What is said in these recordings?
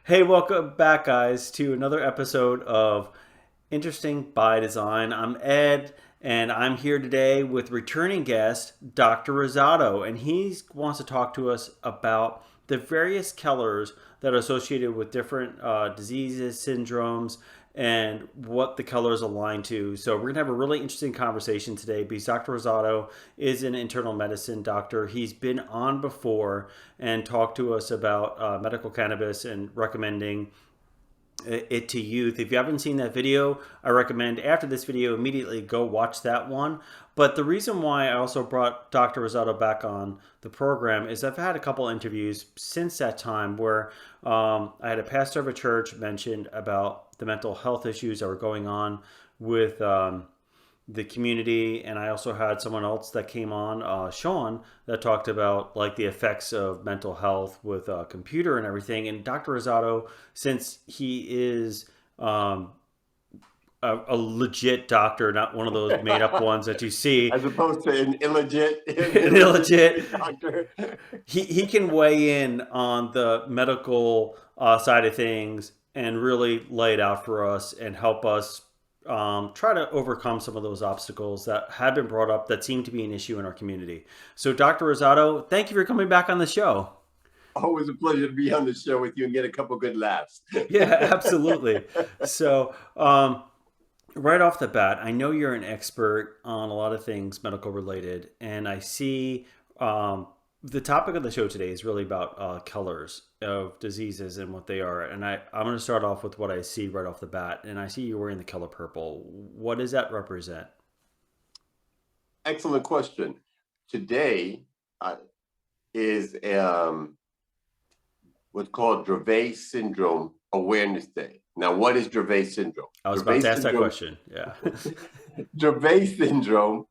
Hey, welcome back, guys, to another episode of Interesting by Design. I'm Ed, and I'm here today with returning guest, Dr. Rosado, and he wants to talk to us about the various colors that are associated with different diseases, syndromes, and what the colors align to. So, we're going to have a really interesting conversation today because Dr. Rosado is an internal medicine doctor. He's been on before and talked to us about medical cannabis and recommending it to youth. If you haven't seen that video, I recommend after this video immediately go watch that one. But the reason why I also brought Dr. Rosado back on the program is I've had a couple interviews since that time where I had a pastor of a church mentioned about the mental health issues that were going on with the community, and I also had someone else that came on, Sean, that talked about like the effects of mental health with computer and everything. And Dr. Rosado, since he is a legit doctor, not one of those made up ones that you see, As opposed to an an illegit, doctor. he can weigh in on the medical side of things and really lay it out for us and help us try to overcome some of those obstacles that have been brought up that seem to be an issue in our community. So, Dr. Rosado, thank you for coming back on the show. Always a pleasure to be on the show with you and get a couple good laughs. Yeah, absolutely. So, right off the bat, I know you're an expert on a lot of things medical related, and I see the topic of the show today is really about colors of diseases and what they are. And I'm going to start off with what I see right off the bat. And I see you're wearing the color purple. What does that represent? Excellent question. Today is what's called Dravet Syndrome Awareness Day. Now, what is Dravet Syndrome? I was about Dravet to ask that syndrome, question. Yeah. Dravet syndrome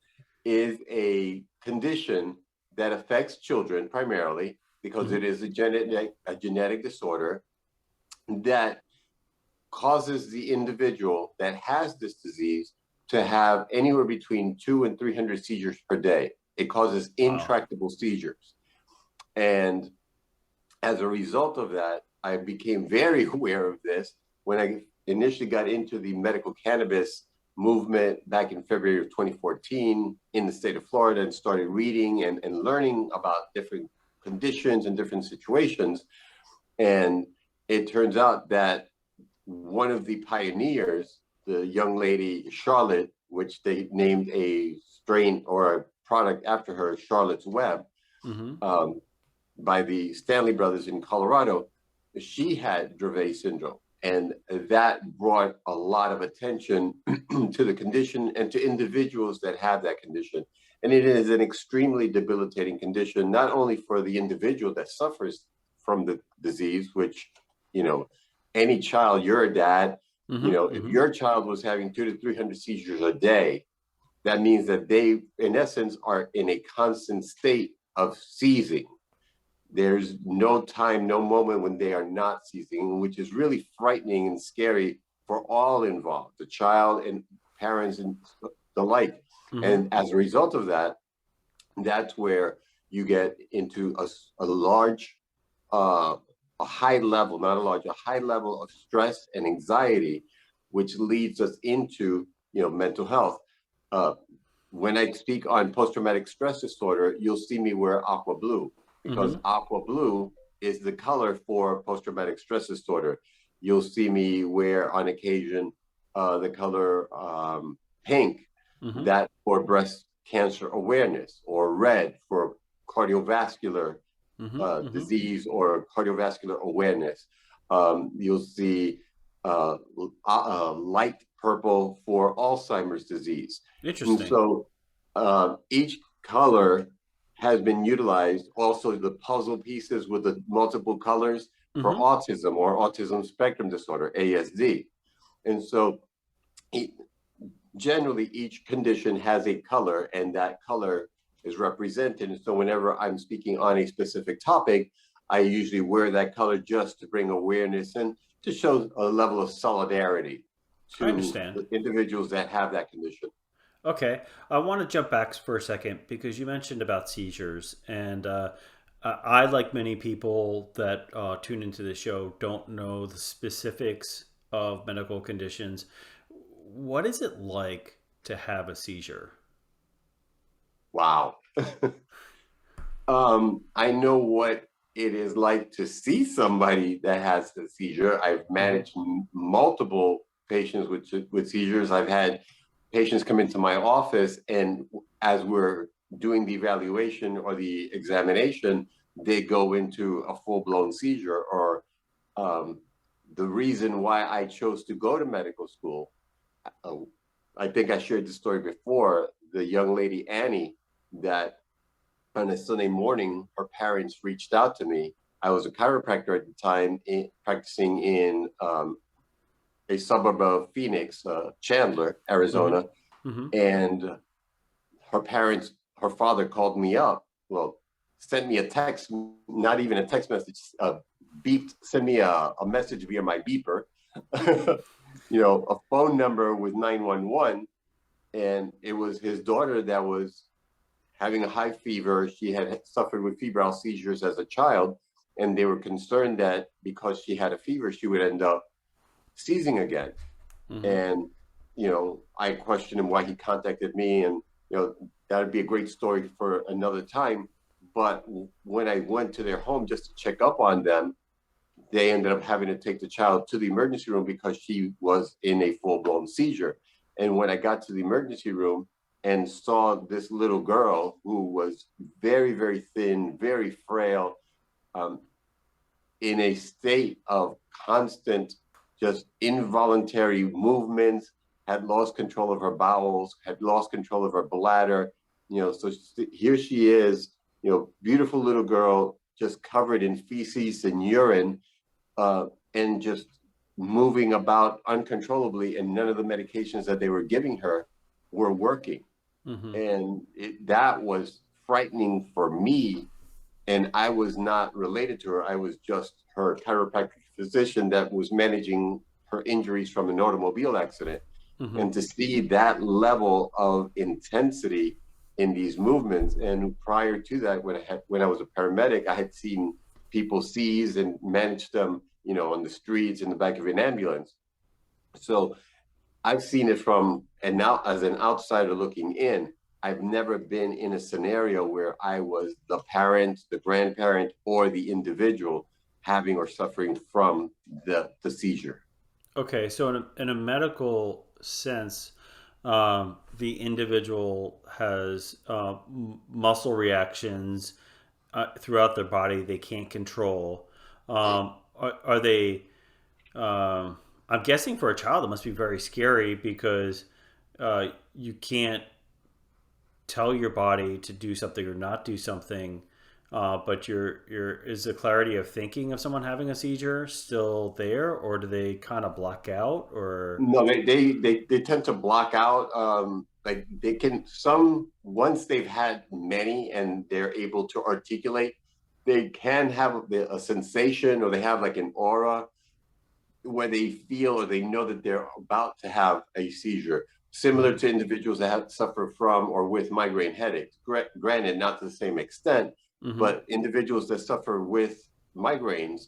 is a condition that affects children primarily because Hmm. it is a genetic disorder that causes the individual that has this disease to have anywhere between 200 and 300 seizures per day. It causes Wow. intractable seizures. And as a result of that, I became very aware of this when I initially got into the medical cannabis movement back in February of 2014 in the state of Florida and started reading and learning about different conditions and different situations. And it turns out that one of the pioneers, the young lady Charlotte, which they named a strain or a product after her, Charlotte's Web, Hmm. um, by the Stanley brothers in Colorado, she had Dravet syndrome. And that brought a lot of attention to the condition and to individuals that have that condition. And it is an extremely debilitating condition, not only for the individual that suffers from the disease, which, you know, any child, you're a dad, Hmm. if Hmm. your child was having 200 to 300 seizures a day, that means that they, in essence, are in a constant state of seizing. There's no time, no moment when they are not seizing, which is really frightening and scary for all involved, the child and parents and the like. Hmm. And as a result of that, that's where you get into a large, uh, a high level, not a large, a high level of stress and anxiety, which leads us into, mental health. Uh, when I speak on post-traumatic stress disorder, you'll see me wear aqua blue because Hmm. aqua blue is the color for post-traumatic stress disorder. You'll see me wear on occasion the color pink, Hmm. that for breast cancer awareness, or red for cardiovascular Hmm. Hmm. disease or cardiovascular awareness. You'll see light purple for Alzheimer's disease. And Interesting. so each color has been utilized, also the puzzle pieces with the multiple colors for Hmm. autism or autism spectrum disorder, ASD. And so generally each condition has a color and that color is represented. And so whenever I'm speaking on a specific topic, I usually wear that color just to bring awareness and to show a level of solidarity I to understand. the individuals that have that condition. Okay, I want to jump back for a second because you mentioned about seizures, and I, like many people that tune into the show, don't know the specifics of medical conditions. What is it like to have a seizure? Wow. I know what it is like to see somebody that has a seizure. I've Hmm. managed multiple patients with seizures. I've had patients come into my office, and as we're doing the evaluation or the examination, they go into a full blown seizure. Or um, the reason why I chose to go to medical school, uh, I think I shared the story before. The young lady Annie that on a Sunday morning, her parents reached out to me. I was a chiropractor at the time, practicing in a suburb of Phoenix, Chandler, Hmm. Arizona. Hmm. And her parents, her father called me up. Well, sent me a text, not even a text message, sent me a message via my beeper, a phone number with 911. And it was his daughter that was having a high fever. She had suffered with febrile seizures as a child, and they were concerned that because she had a fever, she would end up seizing again. Hmm. And, I questioned him why he contacted me, and, that would be a great story for another time. But when I went to their home just to check up on them, they ended up having to take the child to the emergency room because she was in a full blown seizure. And when I got to the emergency room and saw this little girl who was very, very thin, very frail, um, in a state of constant, just involuntary movements, had lost control of her bowels, had lost control of her bladder. So here she is, beautiful little girl, just covered in feces and urine, and just moving about uncontrollably, and none of the medications that they were giving her were working. Hmm. And that was frightening for me. And I was not related to her. I was just her chiropractic physician that was managing her injuries from an automobile accident. Hmm. And to see that level of intensity in these movements, and prior to that, when I was a paramedic, I had seen people seize and manage them, on the streets in the back of an ambulance. So I've seen it from, and now as an outsider looking in, I've never been in a scenario where I was the parent, the grandparent, or the individual having or suffering from the seizure. Okay, so in a medical sense, the individual has muscle reactions throughout their body they can't control. Are they? I'm guessing for a child it must be very scary because you can't tell your body to do something or not do something. But your is the clarity of thinking of someone having a seizure still there, or do they kind of block out? Or No, they tend to block out. Like they can some once they've had many and they're able to articulate, they can have a sensation, or they have like an aura where they feel or they know that they're about to have a seizure, similar Mhm. to individuals that have suffer from or with migraine headaches. Granted, not to the same extent, Mhm. but individuals that suffer with migraines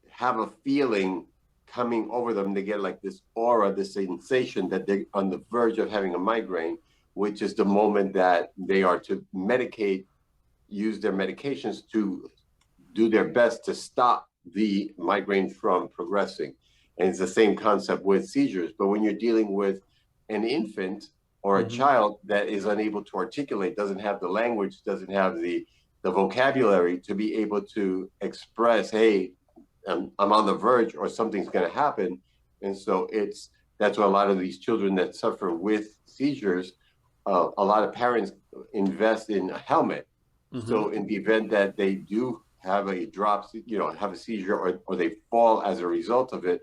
have a feeling coming over them. They get like this aura, this sensation that they're on the verge of having a migraine, which is the moment that they are to use their medications to do their best to stop the migraine from progressing. And it's the same concept with seizures. But when you're dealing with an infant or a Mhm. child that is unable to articulate, doesn't have the language, doesn't have the vocabulary to be able to express, hey, I'm on the verge or something's going to happen. And so that's why a lot of these children that suffer with seizures, a lot of parents invest in a helmet. Mhm. So in the event that they do have a drop, have a seizure, or they fall as a result of it,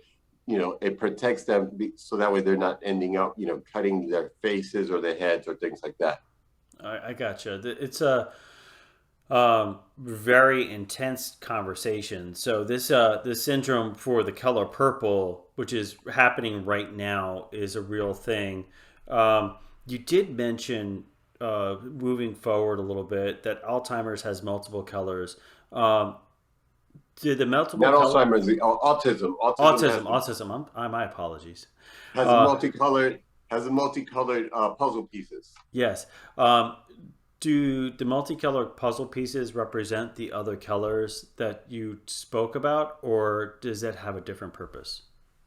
it protects them, so that way they're not ending up, cutting their faces or their heads or things like that. I gotcha. It's a very intense conversation. So this syndrome for the color purple, which is happening right now, is a real thing. You did mention moving forward a little bit, that Alzheimer's has multiple colors. Um, did the multiple Not color Alzheimer's, the autism. Autism autism? Autism. My apologies. has a Uh, multicolored puzzle pieces. yes. Um, do the multicolored puzzle pieces represent the other colors that you spoke about, or does that have a different purpose?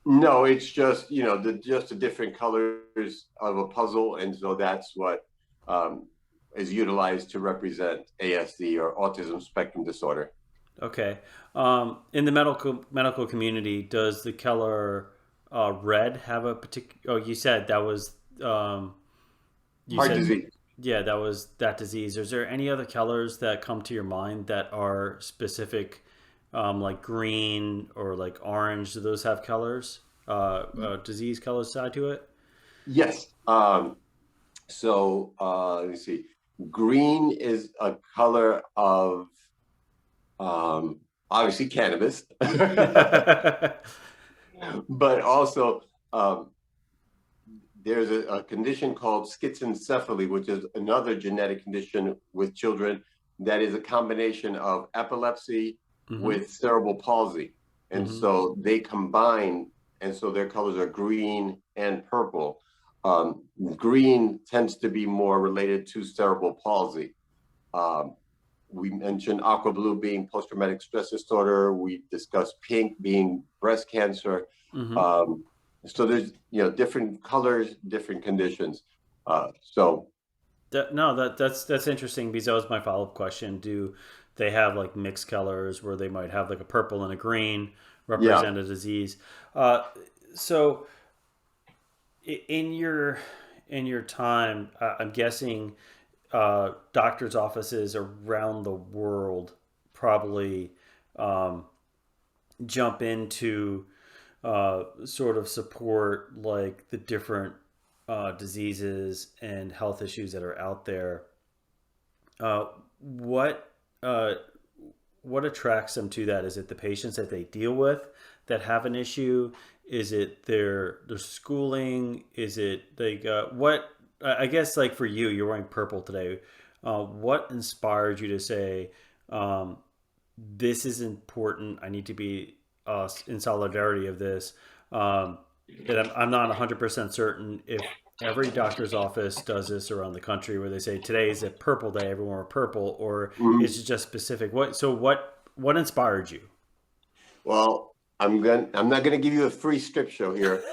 No, it's just just the different colors of a puzzle, and so that's what um, is utilized to represent ASD or autism spectrum disorder. Okay. In the medical community, does the color red have a particular? Oh, you said that was you Heart said disease. yeah, that was that disease. Is there any other colors that come to your mind that are specific, like green or like orange? Do those have colors, disease colors tied to it? Yes. Let me see. Green is a color of obviously cannabis, but also um, there's a condition called schizencephaly, which is another genetic condition with children that is a combination of epilepsy Mm-hmm. with cerebral palsy. And Mm-hmm. so they combine, and so their colors are green and purple. Green tends to be more related to cerebral palsy. Um, we mentioned aqua blue being post-traumatic stress disorder. We discussed pink being breast cancer. Mm-hmm. Um, so there's different colors, different conditions. So No, that's interesting because that was my follow up question. Do they have like mixed colors where they might have like a purple and a green yeah, represent a disease? Uh, so in your time, I'm guessing doctors' offices around the world probably um, jump into sort of support like the different diseases and health issues that are out there. Uh, what uh, what attracts them to that? Is it the patients that they deal with that have an issue? Is it their schooling? Is it like what? I guess like for you, you're wearing purple today. What inspired you to say um, this is important? I need to be in solidarity of this. Um, and I'm not 100% certain if every doctor's office does this around the country where they say today is a purple day, everyone wear purple, or mhm. is it just specific? What inspired you? Well, I'm not gonna give you a free strip show here,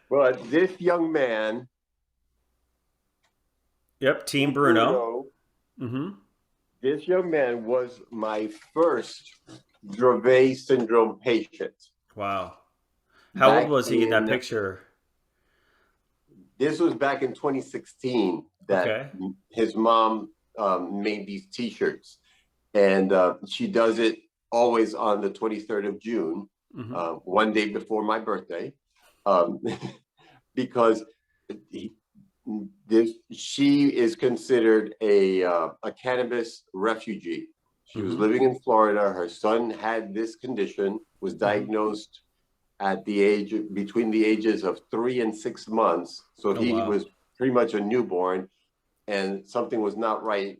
but Yep, Team Team Bruno. Bruno, Mm-hmm. this young man was my first Dravet syndrome patient Wow. How old back was he in that in picture? this was back in 2016 that Okay. his mom made these T-shirts, and she does it always on the 23rd of June, Mm-hmm. one day before my birthday, um, because he, she is considered a cannabis refugee. She was Mm-hmm. living in Florida. Her son had this condition, was Mm-hmm. diagnosed at the age between the ages of 3 and 6 months. So Oh he wow. was pretty much a newborn, and something was not right.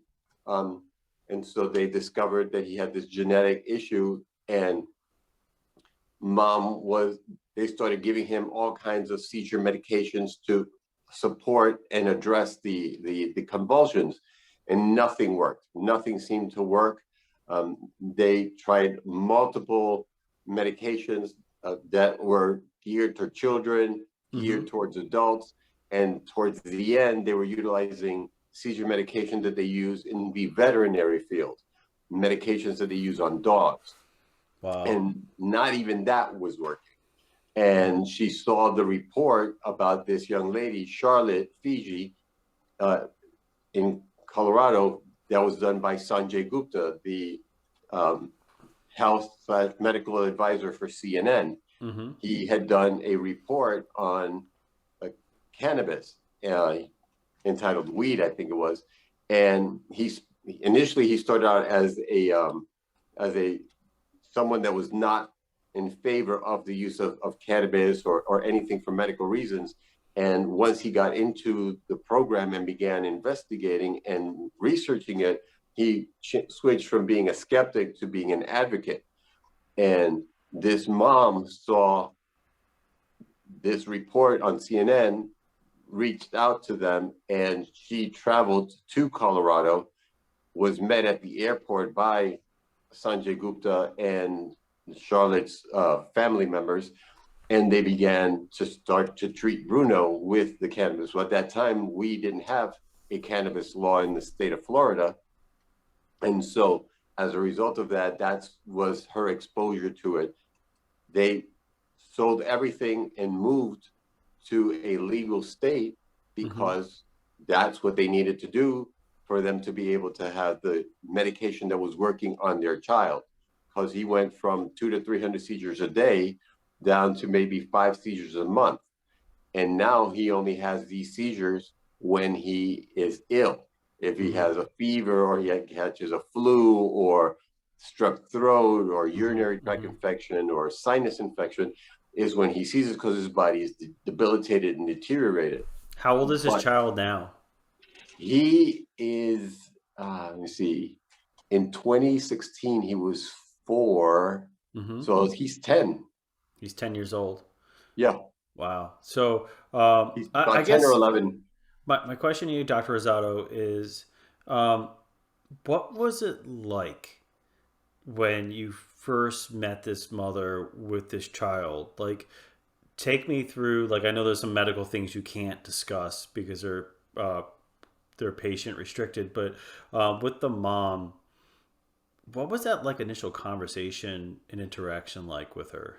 Um, and so they discovered that he had this genetic issue, and mom was they started giving him all kinds of seizure medications to support and address the convulsions, and nothing worked. Nothing seemed to work. They tried multiple medications that were geared to children, Mm-hmm. geared towards adults, and towards the end, they were utilizing seizure medication that they use in the veterinary field, medications that they use on dogs, Wow. and not even that was working. And she saw the report about this young lady, Charlotte Fiji, uh, in Colorado, that was done by Sanjay Gupta, the um, health/medical advisor for CNN. Mm-hmm. He had done a report on cannabis, uh, entitled "Weed," I think it was, and he started out as a someone that was not in favor of the use of cannabis or anything for medical reasons. And once he got into the program and began investigating and researching it, he switched from being a skeptic to being an advocate. And this mom saw this report on CNN, reached out to them, and she traveled to Colorado, was met at the airport by Sanjay Gupta and Charlotte's family members, and they began to start to treat Bruno with the cannabis. Well, at that time, we didn't have a cannabis law in the state of Florida. And so as a result of that, that was her exposure to it. They sold everything and moved to a legal state because that's what they needed to do for them to be able to have the medication that was working on their child. Because he went from 200 to 300 seizures a day down to maybe 5 seizures a month. And now he only has these seizures when he is ill. If he has a fever or he catches a flu or strep throat or urinary tract infection or sinus infection, is when he seizes because his body is debilitated and deteriorated. How old is his But child now? he is, let me see, in 2016, he was 4. So he's 10. He's 10 years old. Yeah, Wow. So he's I about 10 or guess 11. my question to you, Dr. Rosado, is what was it like when you first met this mother with this child? Like, take me through, like, I know there's some medical things you can't discuss because they're patient restricted, but with the mom, what was that like initial conversation and interaction like with her?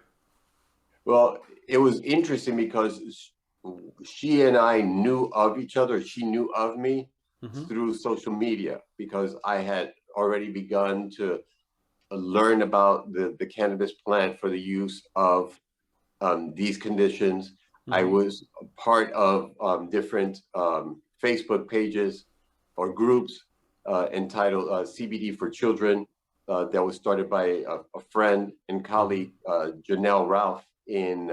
Well, it was interesting because she and I knew of each other. She knew of me Mm-hmm. through social media because I had already begun to learn about the cannabis plant for the use of these conditions. I Mm-hmm. was a part of different Facebook pages or groups entitled CBD for Children that was started by a friend and Mm-hmm. colleague, Janelle Ralph, in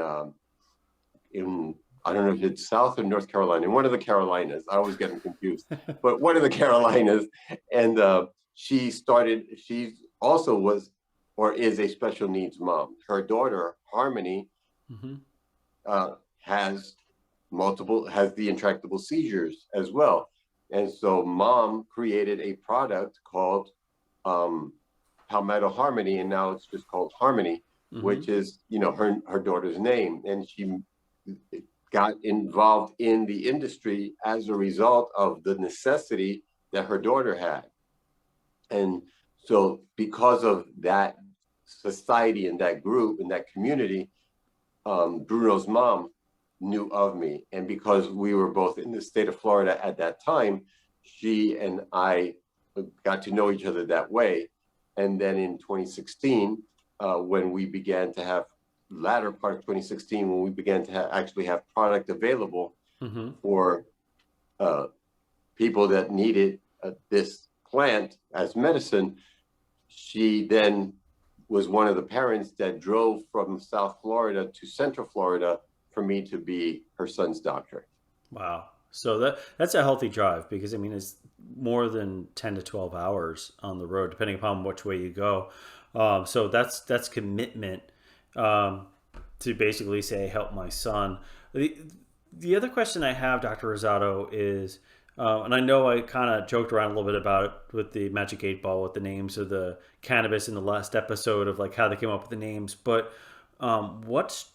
I don't know if it's South or North Carolina, in one of the Carolinas. I always get them confused, but one of the Carolinas. And she also was or is a special needs mom. Her daughter, Harmony, Mm-hmm. has has the intractable seizures as well. And so mom created a product called um, Palmetto Harmony, and now it's just called Harmony, Mm-hmm. which is, her daughter's name. And she got involved in the industry as a result of the necessity that her daughter had. And so because of that society and that group and that community, Bruno's mom knew of me. And because we were both in the state of Florida at that time, she and I got to know each other that way. And then in 2016, when we began to have, latter part of 2016, when we began to actually have product available Mm-hmm. for uh, people that needed this plant as medicine, she then was one of the parents that drove from South Florida to Central Florida for me to be her son's doctor. Wow. So that's a healthy drive because I mean it's more than 10 to 12 hours on the road, depending upon which way you go. So that's commitment um, to basically say help my son. The other question I have, Dr. Rosado, is, and I know I kind of joked around a little bit about it with the Magic 8 Ball with the names of the cannabis in the last episode of like how they came up with the names, but what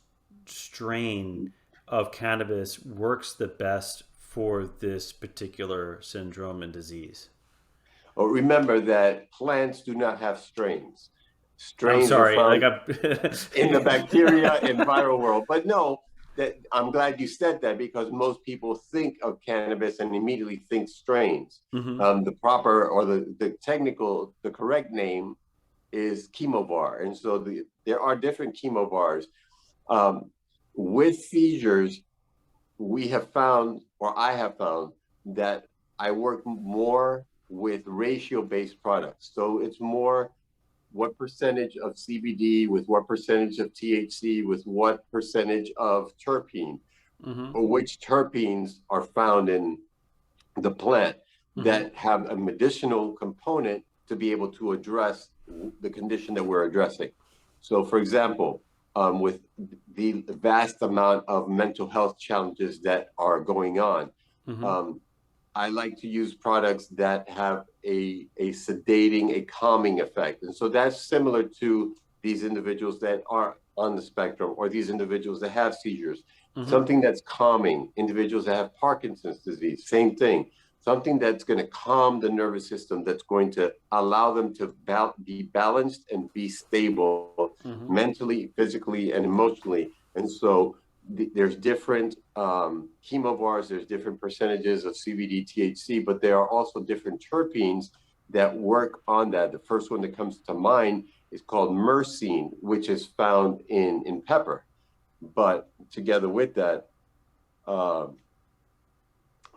strain of cannabis works the best for this particular syndrome and disease? But remember that plants do not have strains. I'm Strains are sorry, like found I. in the bacteria and viral world. But no, that I'm glad you said that because most people think of cannabis and immediately think strains. Hmm. The proper or the correct name is chemovar. And so there are different chemovars. Um, with seizures, we have found, or I have found, that I work more with ratio based products. So it's more what percentage of CBD with what percentage of THC with what percentage of terpene. Mm-hmm. or which terpenes are found in the plant Mm-hmm. that have a medicinal component to be able to address the condition that we're addressing. So, for example, with the vast amount of mental health challenges that are going on, Mm-hmm. um, I like to use products that have a sedating, a calming effect. And so that's similar to these individuals that are on the spectrum or these individuals that have seizures. Mm-hmm. Something that's calming, individuals that have Parkinson's disease, same thing. Something that's going to calm the nervous system, that's going to allow them to be balanced and be stable Mm-hmm. mentally, physically, and emotionally. And so there's different chemovars, there's different percentages of CBD, THC, but there are also different terpenes that work on that. The first one that comes to mind is called myrcene, which is found in pepper. But together with that, uh,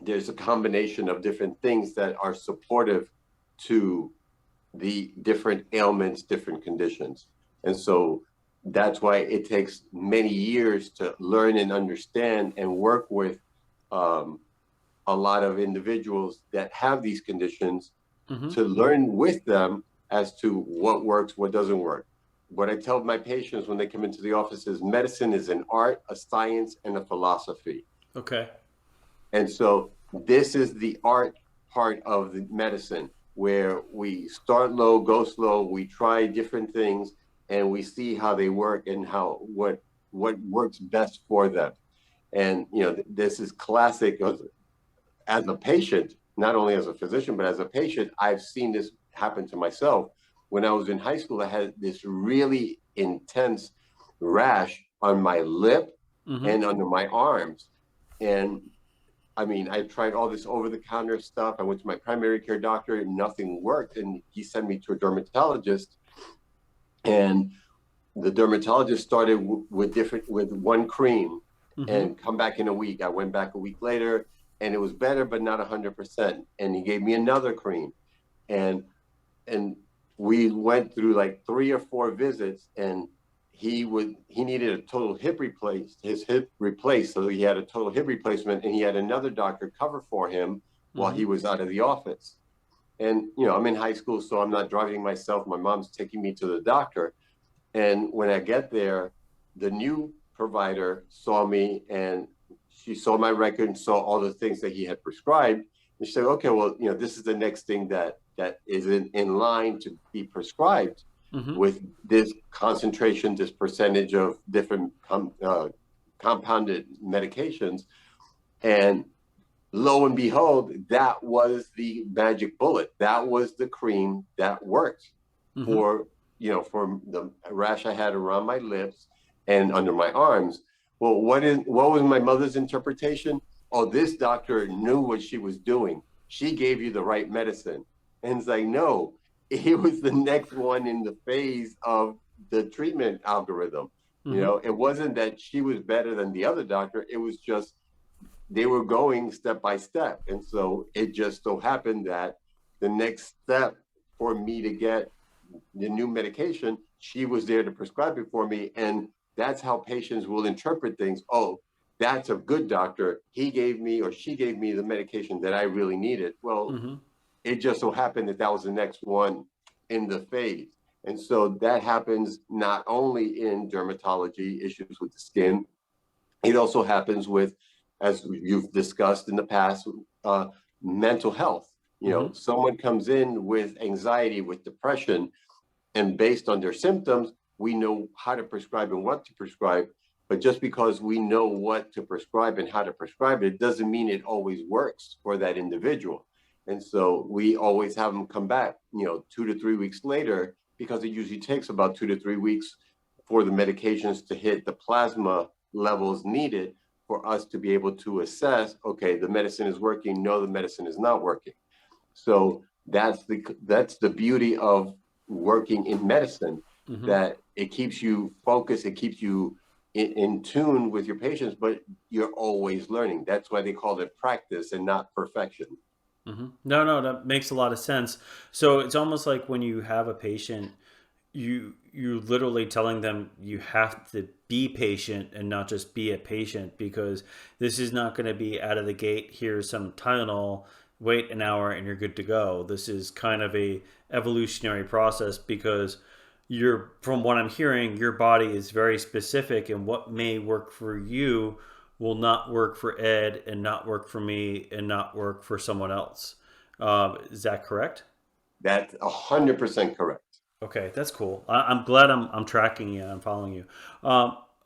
there's a combination of different things that are supportive to the different ailments, different conditions. And so that's why it takes many years to learn and understand and work with um, a lot of individuals that have these conditions Mm-hmm. to learn with them as to what works, what doesn't work. What I tell my patients when they come into the office is medicine is an art, a science, and a philosophy. Okay. And so this is the art part of the medicine where we start low, go slow, we try different things and we see how they work and how what works best for them. And you know, this is classic as a patient, not only as a physician, but as a patient, I've seen this happen to myself. When I was in high school, I had this really intense rash on my lip Mm-hmm. and under my arms. And I mean, I tried all this over the counter stuff. I went to my primary care doctor and nothing worked. And he sent me to a dermatologist. And the dermatologist started with one cream Mm-hmm. and come back in a week. I went back a week later and it was better, but not 100%. And he gave me another cream. And and we went through like 3 or 4 visits and he needed a total hip replaced, his hip replaced, so he had a total hip replacement and he had another doctor cover for him while Mm-hmm. he was out of the office. And you know, I'm in high school, so I'm not driving myself, my mom's taking me to the doctor. And when I get there, the new provider saw me and she saw my record and saw all the things that he had prescribed. And she said, okay, well, you know, this is the next thing that is in line to be prescribed Mm-hmm. with this concentration, this percentage of different compounded medications. And lo and behold, that was the magic bullet. That was the cream that worked Mm-hmm. for, you know, for the rash I had around my lips and under my arms. Well, what was my mother's interpretation? Oh, this doctor knew what she was doing. She gave you the right medicine. And it's like, no, it was the next one in the phase of the treatment algorithm. You Mm-hmm. know, it wasn't that she was better than the other doctor. It was just they were going step by step. And so it just so happened that the next step for me to get the new medication, she was there to prescribe it for me. And that's how patients will interpret things. Oh, that's a good doctor. He gave me or she gave me the medication that I really needed. Well, Mm-hmm. it just so happened that that was the next one in the phase. And so that happens not only in dermatology, issues with the skin, it also happens with, as you've discussed in the past, uh, mental health. You Mm-hmm. know, someone comes in with anxiety, with depression, and based on their symptoms, we know how to prescribe and what to prescribe. But just because we know what to prescribe and how to prescribe it doesn't mean it always works for that individual. And so we always have them come back, you know, 2 to 3 weeks later, because it usually takes about 2 to 3 weeks for the medications to hit the plasma levels needed for us to be able to assess, okay, the medicine is working, no, the medicine is not working. So that's the beauty of working in medicine, Mm-hmm. that it keeps you focused, it keeps you in tune with your patients, but you're always learning. That's why they call it practice and not perfection. Mm-hmm. No, no, that makes a lot of sense. So it's almost like when you have a patient, you literally telling them you have to be patient and not just be a patient, because this is not going to be out of the gate, here's some Tylenol, wait an hour and you're good to go. This is kind of a evolutionary process, because you're, from what I'm hearing, your body is very specific, and what may work for you will not work for Ed and not work for me and not work for someone else. Is that correct? That's 100% correct. Okay, that's cool. I'm glad I'm tracking you. I'm following you.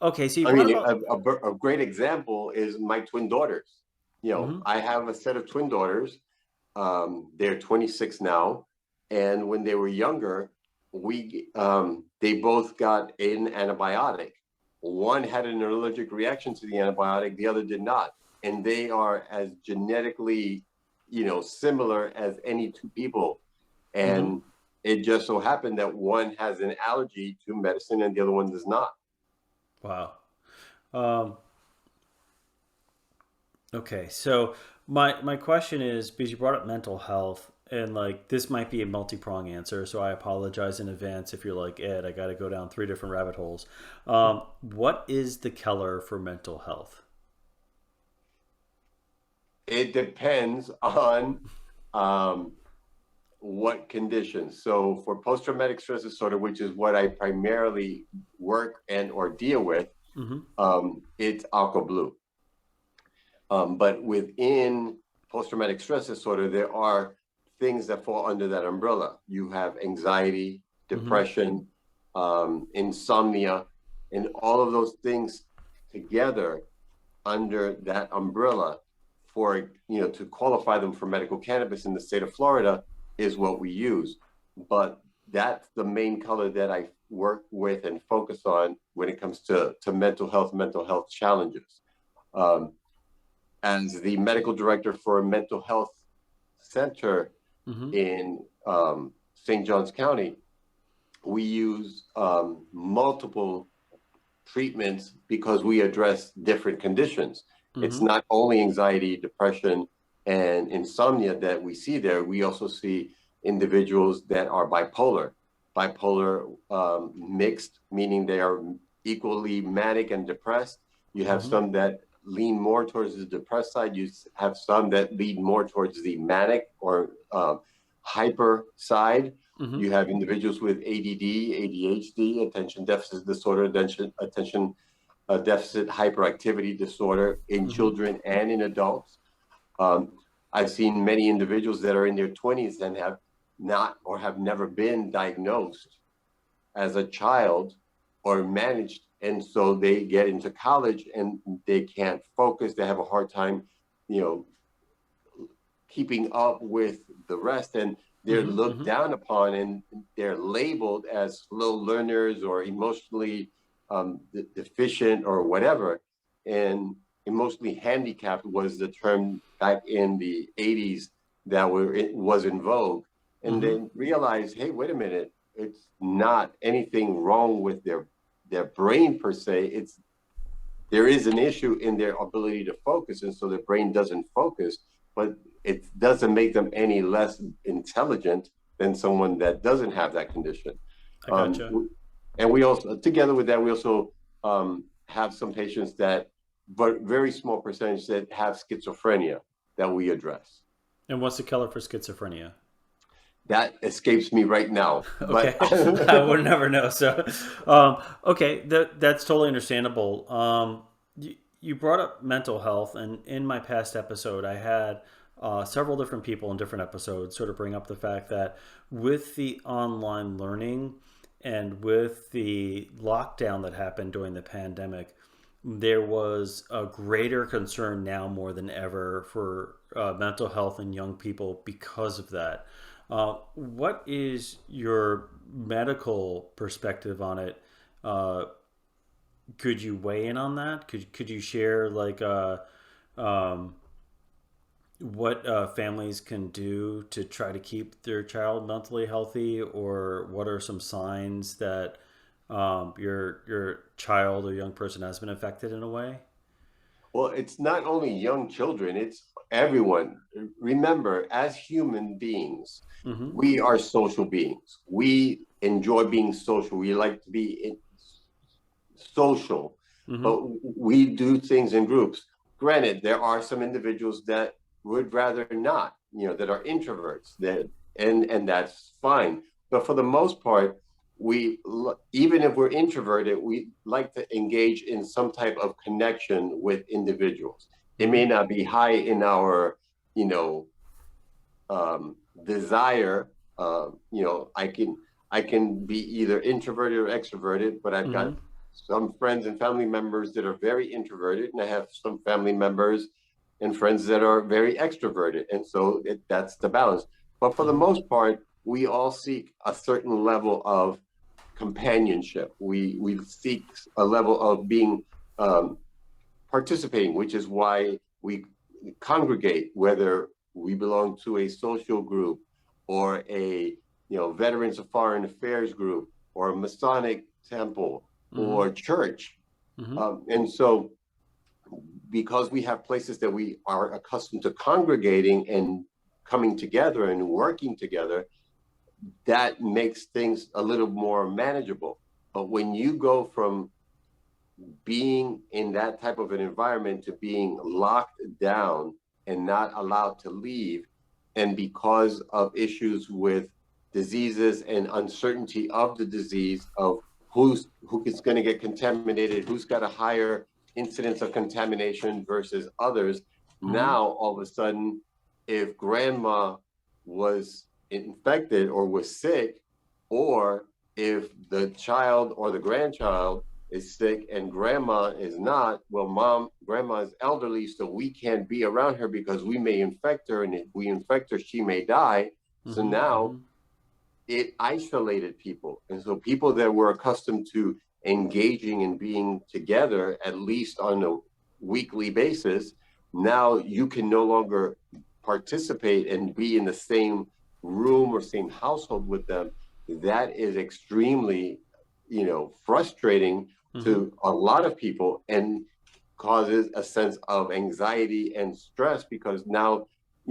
Okay, so you I brought mean, about. a great example is my twin daughters. Hmm. I have a set of twin daughters. They're 26 now, and when they were younger, they both got an antibiotic. One had an allergic reaction to the antibiotic, the other did not, and they are as genetically, similar as any two people. Hmm. And it just so happened that one has an allergy to medicine and the other one does not. Wow. Um, okay, so my question is, because you brought up mental health, and like this might be a multi-prong answer, so I apologize in advance if you're like, Ed, I got to go down three different rabbit holes. What is the Keller for mental health? It depends on um, what conditions. So for post-traumatic stress disorder, which is what I primarily work and or deal with, Hmm. it's aqua blue. But within post-traumatic stress disorder, there are things that fall under that umbrella. You have anxiety, Hmm. depression, insomnia, and all of those things together under that umbrella for, to qualify them for medical cannabis in the state of Florida is what we use. But that's the main color that I work with and focus on when it comes to mental health challenges. Um, as the medical director for a mental health center Hmm. in St. Johns County, we use multiple treatments because we address different conditions. It's Hmm. not only anxiety, depression, and insomnia that we see there. We also see individuals that are bipolar mixed, meaning they are equally manic and depressed. You have Hmm. some that lean more towards the depressed side. You have some that lead more towards the manic or hyper side. Hmm. You have individuals with ADD, ADHD, attention deficit disorder, attention deficit hyperactivity disorder in Hmm. children and in adults. Um, I've seen many individuals that are in their 20s and have not or have never been diagnosed as a child or managed. And so they get into college and they can't focus. They have a hard time, you know, keeping up with the rest, and they're Hmm. looked Hmm. down upon and they're labeled as slow learners or emotionally deficient or whatever. And emotionally handicapped was the term back in the 80s that it was in vogue. And Hmm. then realize, hey, wait a minute, it's not anything wrong with their brain per se. It's there is an issue in their ability to focus, and so their brain doesn't focus, but it doesn't make them any less intelligent than someone that doesn't have that condition. I Um, gotcha. and we also, together with that, we also have some patients that, but very small percentage that have schizophrenia that we address. And what's the Keller for schizophrenia? That escapes me right now, but Okay, I would never know. So, okay, that's totally understandable. You brought up mental health, and in my past episode, I had several different people in different episodes sort of bring up the fact that with the online learning and with the lockdown that happened during the pandemic, there was a greater concern now more than ever for mental health in young people because of that. What is your medical perspective on it? Uh, could you weigh in on that? Could you share like um, what families can do to try to keep their child mentally healthy, or what are some signs that your child or young person has been affected in a way? well, it's not only young children, it's everyone. Remember, as human beings, Mm-hmm. we are social beings. We enjoy being social. We like to be social, Mm-hmm. but we do things in groups. Granted, there are some individuals that would rather not, that are introverts, and that's fine. But for the most part, we, even if we're introverted, we like to engage in some type of connection with individuals. It Mm-hmm. may not be high in our, you know, desire. I can be either introverted or extroverted, but I've got Mm-hmm. some friends and family members that are very introverted, and I have some family members and friends that are very extroverted, and so that's the balance. But for the Mm-hmm. most part, we all seek a certain level of companionship. We seek a level of being, um, participating, which is why we congregate, whether we belong to a social group or a, Veterans of Foreign Affairs group or a Masonic temple Mm-hmm. or church. Mm-hmm. And so, because we have places that we are accustomed to congregating and coming together and working together, that makes things a little more manageable. But when you go from being in that type of an environment to being locked down and not allowed to leave, and because of issues with diseases and uncertainty of the disease, of who is going to get contaminated, who's got a higher incidence of contamination versus others, Mm-hmm. now all of a sudden, if grandma was infected or was sick, or if the child or the grandchild is sick and grandma is not, well, grandma is elderly, so we can't be around her because we may infect her, and if we infect her, she may die. So Mm-hmm. now Mm-hmm. it isolated people, and so people that were accustomed to engaging and being together at least on a weekly basis, now you can no longer participate and be in the same room or same household with them. That is extremely, frustrating Mm-hmm. to a lot of people, and causes a sense of anxiety and stress, because now,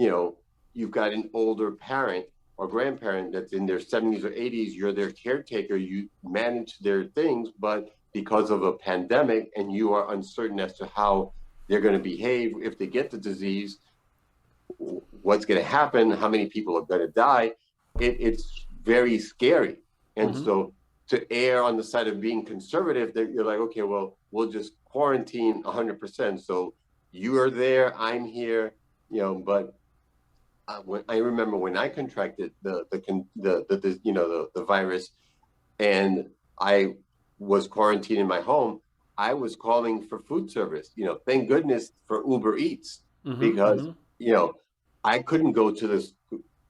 you know you've got an older parent or grandparent that's in their 70s or 80s. You're their caretaker, you manage their things, but because of a pandemic and you are uncertain as to how they're going to behave if they get the disease, what's going to happen, how many people are going to die, it's very scary. And Mm-hmm. so, to err on the side of being conservative, that you're like, okay, well, we'll just quarantine 100%. So you are there, I'm here, but when I remember when I contracted the virus, and I was quarantined in my home, I was calling for food service. Thank goodness for Uber Eats, Mm-hmm. because Mm-hmm. you know I couldn't go to this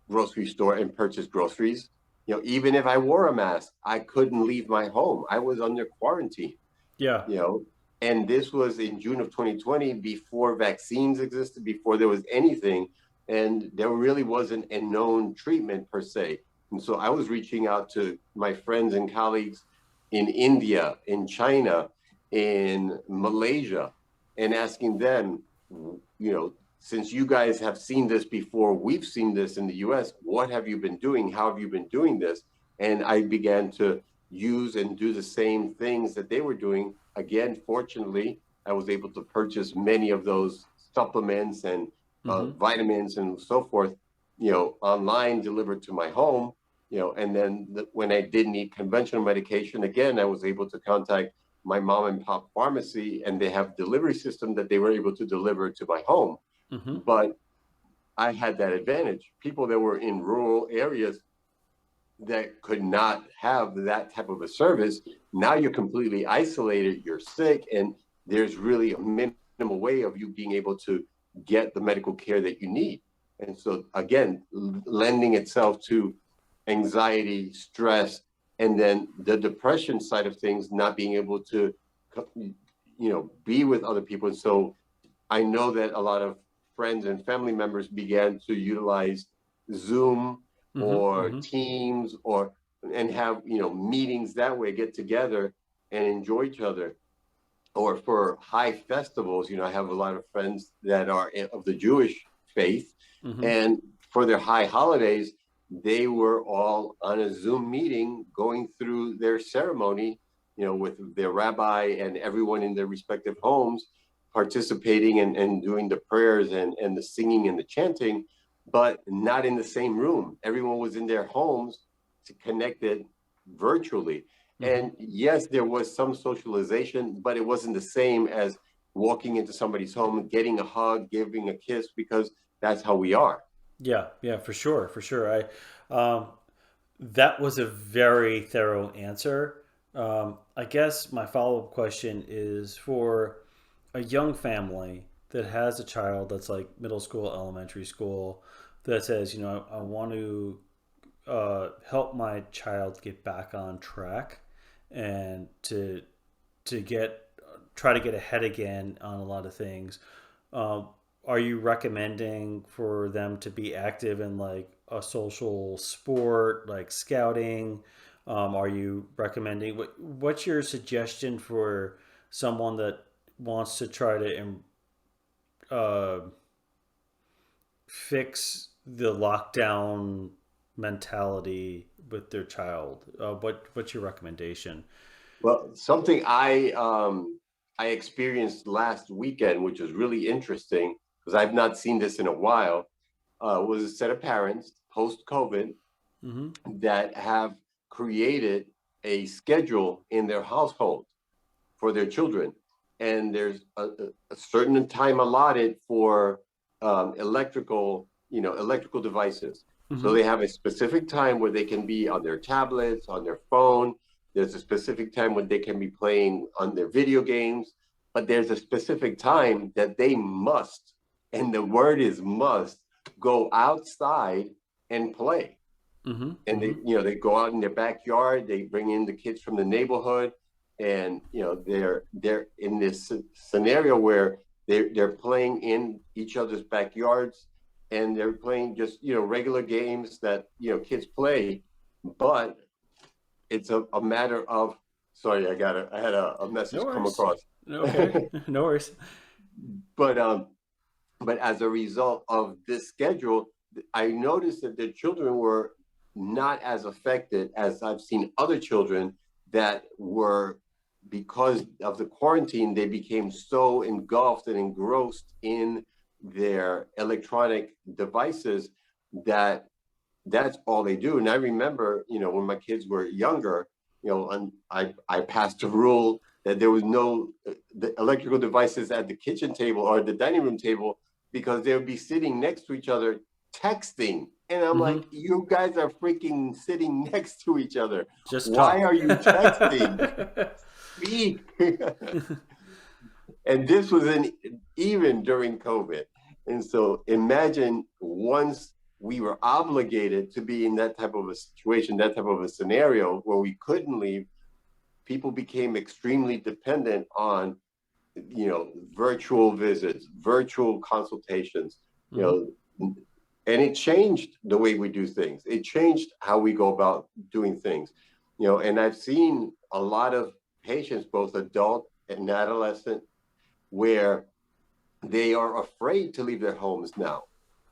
grocery store and purchase groceries. Even if I wore a mask, I couldn't leave my home. I was under quarantine. Yeah. You know, and this was in June of 2020, before vaccines existed, before there was anything, and there really wasn't a known treatment per se. And so I was reaching out to my friends and colleagues in India, in China, in Malaysia, and asking them, since you guys have seen this before, we've seen this in the US, what have you been doing? How have you been doing this? And I began to use and do the same things that they were doing. Again, fortunately, I was able to purchase many of those supplements and Mm-hmm. vitamins and so forth, online, delivered to my home. And then when I did need conventional medication, again, I was able to contact my mom and pop pharmacy, and they have delivery system that they were able to deliver to my home. Mm-hmm. But I had that advantage. People that were in rural areas that could not have that type of a service, now you're completely isolated, you're sick, and there's really a minimal way of you being able to get the medical care that you need. And so, again, lending itself to anxiety, stress, and then the depression side of things, not being able to, be with other people. And so I know that a lot of friends and family members began to utilize Zoom Mm-hmm. or Mm-hmm. Teams, or and have meetings that way, get together and enjoy each other. Or for high festivals, I have a lot of friends that are of the Jewish faith, Mm-hmm. and for their high holidays, they were all on a Zoom meeting going through their ceremony, with their rabbi and everyone in their respective homes participating and doing the prayers and the singing and the chanting, but not in the same room. Everyone was in their homes to connected virtually. Mm-hmm. And yes, there was some socialization, but it wasn't the same as walking into somebody's home, getting a hug, giving a kiss, because that's how we are. Yeah, yeah, for sure, for sure. That was a very thorough answer. I guess my follow up question is for a young family that has a child that's like middle school, elementary school, that says, I want to help my child get back on track and to get try to get ahead again on a lot of things. Um, are you recommending for them to be active in like a social sport, like scouting? Are you recommending what's your suggestion for someone that wants to try to uh, fix the lockdown mentality with their child? What's your recommendation? Well, something I experienced last weekend, which was really interesting because I've not seen this in a while, was a set of parents post COVID Mm-hmm. that have created a schedule in their household for their children, and there's a certain time allotted for electrical devices. So Mm-hmm. they have a specific time where they can be on their tablets, on their phone. There's a specific time when they can be playing on their video games, but there's a specific time that they must, and the word is must, go outside and play. Mm-hmm. And Mm-hmm. they go out in their backyard, they bring in the kids from the neighborhood, and they're in this scenario where they're playing in each other's backyards, and they're playing just regular games that kids play. But it's a matter of, sorry, I had a No message come worries. across. Okay. No worries. But um but as a result of this schedule, I noticed that the children were not as affected as I've seen other children that were, because of the quarantine, they became so engulfed and engrossed in their electronic devices that that's all they do. And I remember, when my kids were younger, and I passed a rule that there was no the electrical devices at the kitchen table or the dining room table, because they would be sitting next to each other texting. And I'm Mm-hmm. like, you guys are freaking sitting next to each other. Just Why talk. are you texting? Speak. And this was even during COVID. And so imagine once we were obligated to be in that type of a situation, that type of a scenario where we couldn't leave, people became extremely dependent on, virtual visits, virtual consultations, you Mm-hmm. know, and it changed the way we do things. It changed how we go about doing things, and I've seen a lot of patients, both adult and adolescent, where they are afraid to leave their homes now.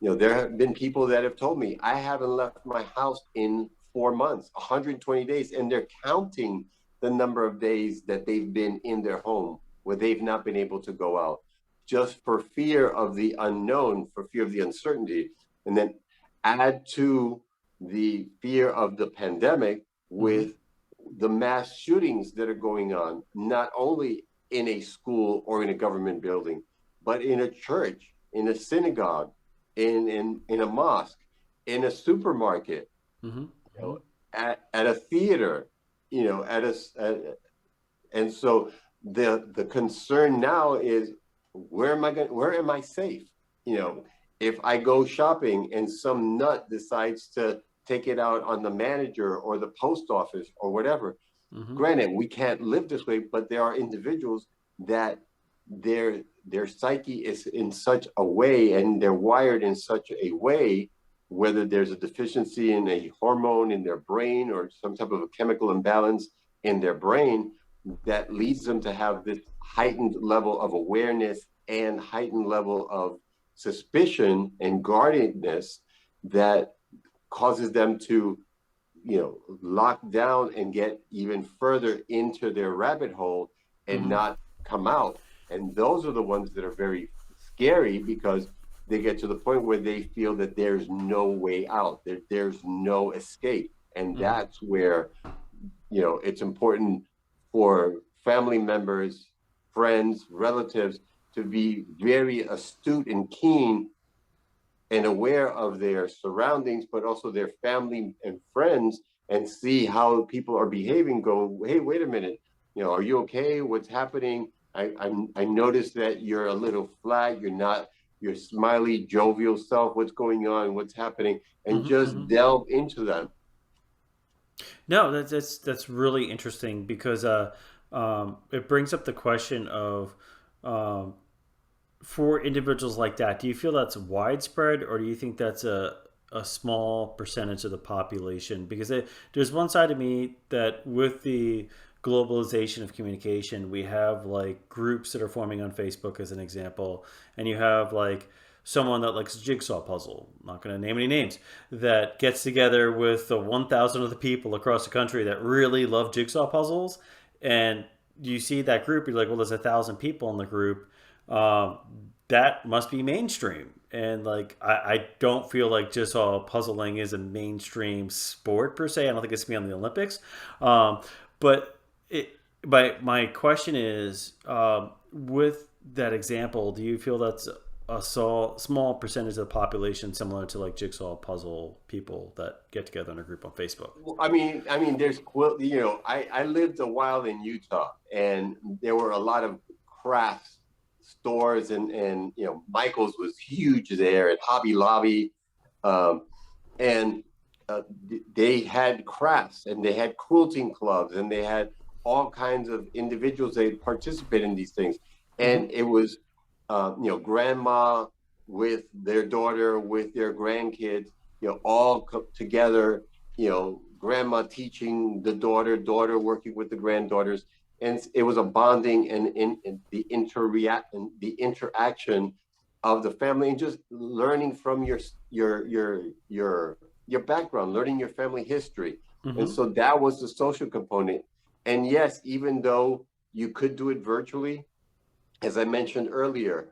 There have been people that have told me, I haven't left my house in 4 months, 120 days, and they're counting the number of days that they've been in their home where they've not been able to go out, just for fear of the unknown, for fear of the uncertainty. And then add to the fear of the pandemic Mm-hmm. with the mass shootings that are going on, not only in a school or in a government building, but in a church, in a synagogue, in a mosque, in a supermarket, Mm-hmm. you know, at a theater, and so the concern now is, where am I safe? You know, if I go shopping and some nut decides to take it out on the manager or the post office or whatever. Mm-hmm. Granted, we can't live this way, but there are individuals that their psyche is in such a way, and they're wired in such a way, whether there's a deficiency in a hormone in their brain or some type of a chemical imbalance in their brain, that leads them to have this heightened level of awareness and heightened level of suspicion and guardedness, that causes them to, lock down and get even further into their rabbit hole and Mm-hmm. not come out. And those are the ones that are very scary because they get to the point where they feel that there's no way out, there's no escape. And Mm-hmm. that's where, it's important for family members, friends, relatives to be very astute and keen and aware of their surroundings, but also their family and friends, and see how people are behaving. Go, hey, wait a minute, are you okay? What's happening? I noticed that you're a little flat. You're not your smiley, jovial self. What's going on? What's happening? And Mm-hmm. just Mm-hmm. delve into them. No, that's really interesting because it brings up the question of um, for individuals like that. Do you feel that's widespread, or do you think that's a small percentage of the population? Because there's one side of me that with the globalization of communication, we have like groups that are forming on Facebook as an example, and you have like someone that likes jigsaw puzzle, I'm not going to name any names, that gets together with the 1,000 other people across the country that really love jigsaw puzzles. And you see that group, you're like, well, there's 1,000 people in the group. Um, that must be mainstream. And like, I don't feel like jigsaw puzzling is a mainstream sport per se. I don't think it's going to be on the Olympics. But it, my question is, with that example, do you feel that's a small percentage of the population similar to like jigsaw puzzle people that get together in a group on Facebook? There's, I lived a while in Utah, and there were a lot of crafts stores, and Michael's was huge there, and Hobby Lobby, um, and they had crafts, and they had quilting clubs, and they had all kinds of individuals that participate in these things, Mm-hmm. and it was, grandma with their daughter with their grandkids, all together, grandma teaching the daughter, daughter working with the granddaughters, and it was a bonding and in the the interaction of the family, and just learning from your background, learning your family history. And Mm-hmm. so that was the social component. And yes, even though you could do it virtually, as I mentioned earlier,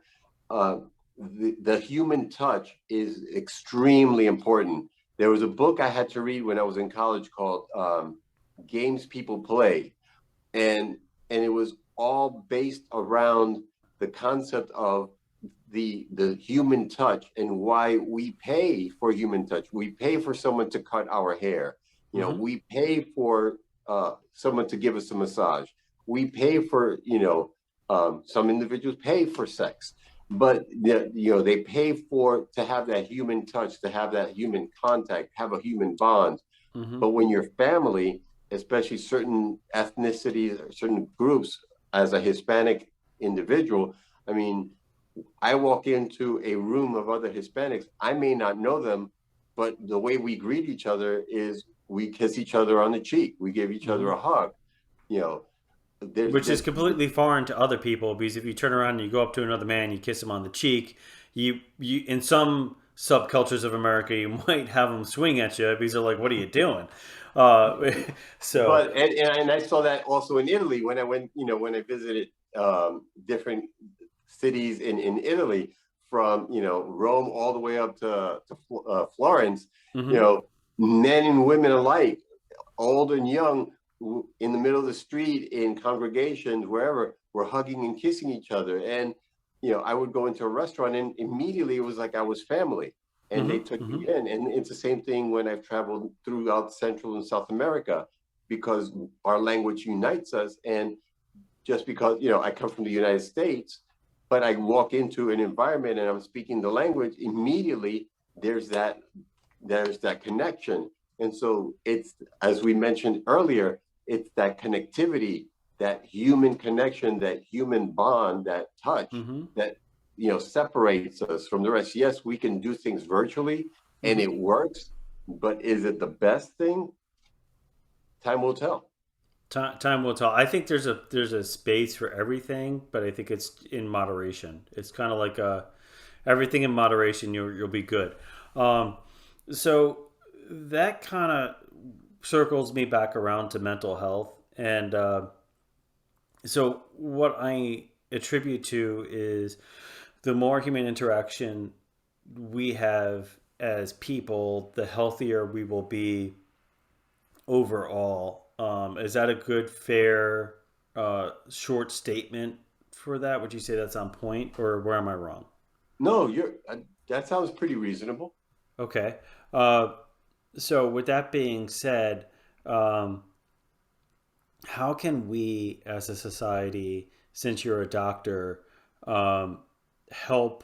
uh, the human touch is extremely important. There was a book I had to read when I was in college called Games People Play, and it was all based around the concept of the human touch and why we pay for human touch. We pay for someone to cut our hair. Mm-hmm. We pay for someone to give us a massage. We pay for, some individuals pay for sex, but they pay for to have that human touch, to have that human contact, have a human bond. Mm-hmm. But when your family, especially certain ethnicities or certain groups, as a Hispanic individual, I mean, I walk into a room of other Hispanics, I may not know them, but the way we greet each other is we kiss each other on the cheek, we give each other Mm-hmm. a hug. You know, Which is there's completely foreign to other people because if you turn around and you go up to another man, you kiss him on the cheek, you in some subcultures of America, you might have them swing at you because they're like, "What are you doing?" Uh, so, but and I saw that also in Italy when I went, when I visited different cities in Italy, from Rome all the way up to Florence. You mm-hmm. know, men and women alike, old and young, in the middle of the street, in congregations, wherever, were hugging and kissing each other. And I would go into a restaurant, and immediately it was like I was family, and they Mm-hmm. took Mm-hmm. me in. And it's the same thing when I've traveled throughout Central and South America, because our language unites us. And just because I come from the United States, but I walk into an environment and I'm speaking the language, immediately there's that connection. And so it's, as we mentioned earlier, it's that connectivity, that human connection, that human bond, that touch, Mm-hmm. that separates us from the rest. Yes, we can do things virtually and Mm-hmm. it works, but is it the best thing? Time will tell. Time will tell. I think there's a space for everything, but I think it's in moderation. It's kind of like everything in moderation. You'll be good. Um, so that kind of circles me back around to mental health. And so, what I attribute to is the more human interaction we have as people, the healthier we will be overall. Is that a good, fair, short statement for that? Would you say that's on point, or where am I wrong? No, you're that sounds pretty reasonable. Okay. Uh, so, with that being said, um, how can we as a society, since you're a doctor, um, help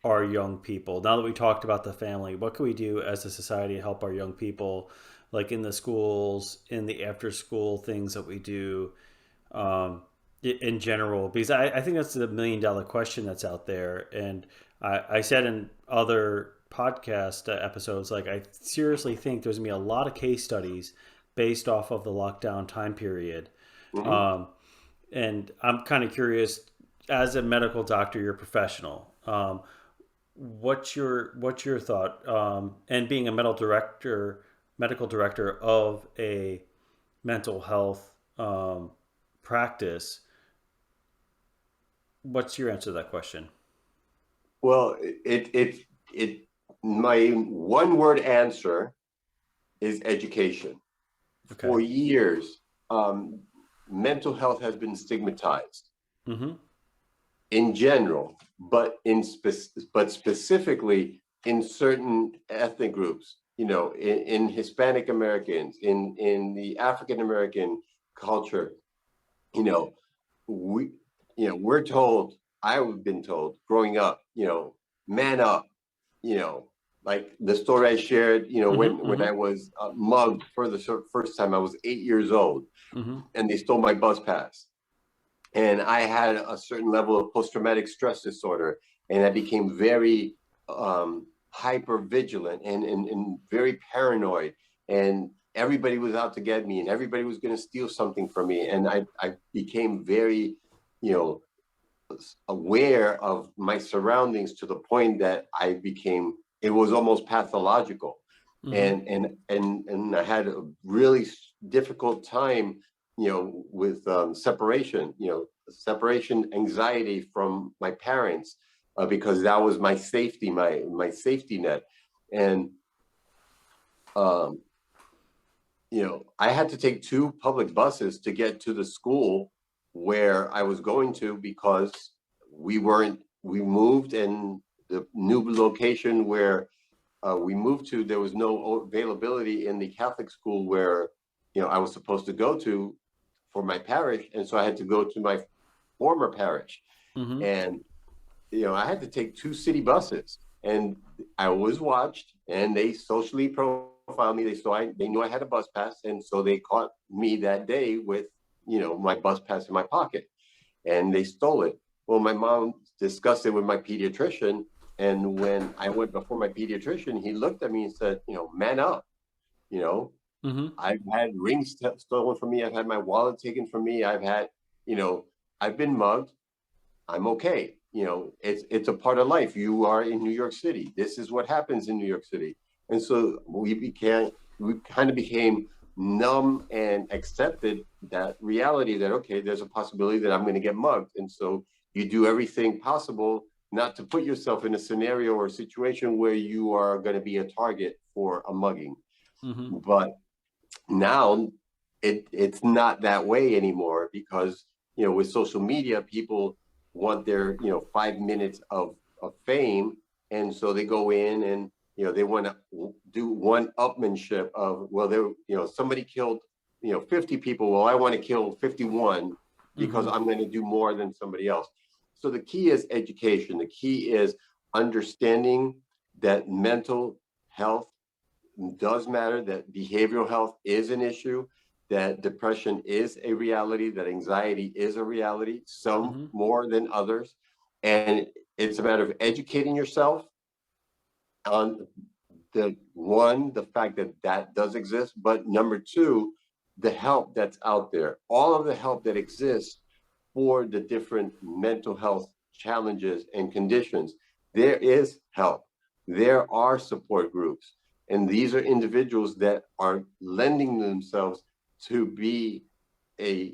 our young people? Now that we talked about the family, what can we do as a society to help our young people, like in the schools, in the after school things that we do, um, in general? Because I think that's the $1 million question that's out there. And I said in other podcast episodes, like, I seriously think there's going to be a lot of case studies based off of the lockdown time period. Hmm. Um, and I'm kind of curious, as a medical doctor, you're a professional. What's your thought? And being a medical director of a mental health practice, what's your answer to that question? Well, it my one word answer is education. Okay. For years, um, mental health has been stigmatized Mm-hmm. in general, but specifically in certain ethnic groups. In Hispanic Americans, in the African American culture. You know, we we're told. I've been told growing up. Man up. Like the story I shared. Mm-hmm. When I Mm-hmm. was mugged for the first time, I was 8 years old, Mm-hmm. and they stole my bus pass. And I had a certain level of post-traumatic stress disorder, and I became very hyper vigilant and very paranoid, and everybody was out to get me, and everybody was going to steal something from me, and I became very you know aware of my surroundings to the point that I became it was almost pathological. Mm-hmm. And I had a really difficult time, with separation anxiety from my parents, because that was my safety net. And um, I had to take two public buses to get to the school where I was going to, because we moved, and the new location where we moved to, there was no availability in the Catholic school where, I was supposed to go to for my parish. And so I had to go to my former parish. Mm-hmm. And, I had to take two city buses, and I was watched, and they socially profiled me. They knew I had a bus pass. And so they caught me that day with, my bus pass in my pocket, and they stole it. Well, my mom discussed it with my pediatrician. And when I went before my pediatrician, he looked at me and said, man up. You know, Mm-hmm. I've had rings stolen from me. I've had my wallet taken from me. You know, I've been mugged. I'm okay. It's a part of life. You are in New York City. This is what happens in New York City. And so we kind of became numb and accepted that reality that, okay, there's a possibility that I'm going to get mugged. And so you do everything possible not to put yourself in a scenario or a situation where you are going to be a target for a mugging. Mm-hmm. But now it's not that way anymore, because with social media, people want their 5 minutes of fame. And so they go in, and they want to do one upmanship of, well, there somebody killed 50 people, well, I want to kill 51 because Mm-hmm. I'm going to do more than somebody else. So the key is education. The key is understanding that mental health does matter, that behavioral health is an issue, that depression is a reality, that anxiety is a reality, some Mm-hmm. more than others. And it's a matter of educating yourself on the fact that that does exist, but number two, the help that's out there, all of the help that exists for the different mental health challenges and conditions. There is help. There are support groups. And these are individuals that are lending themselves to be a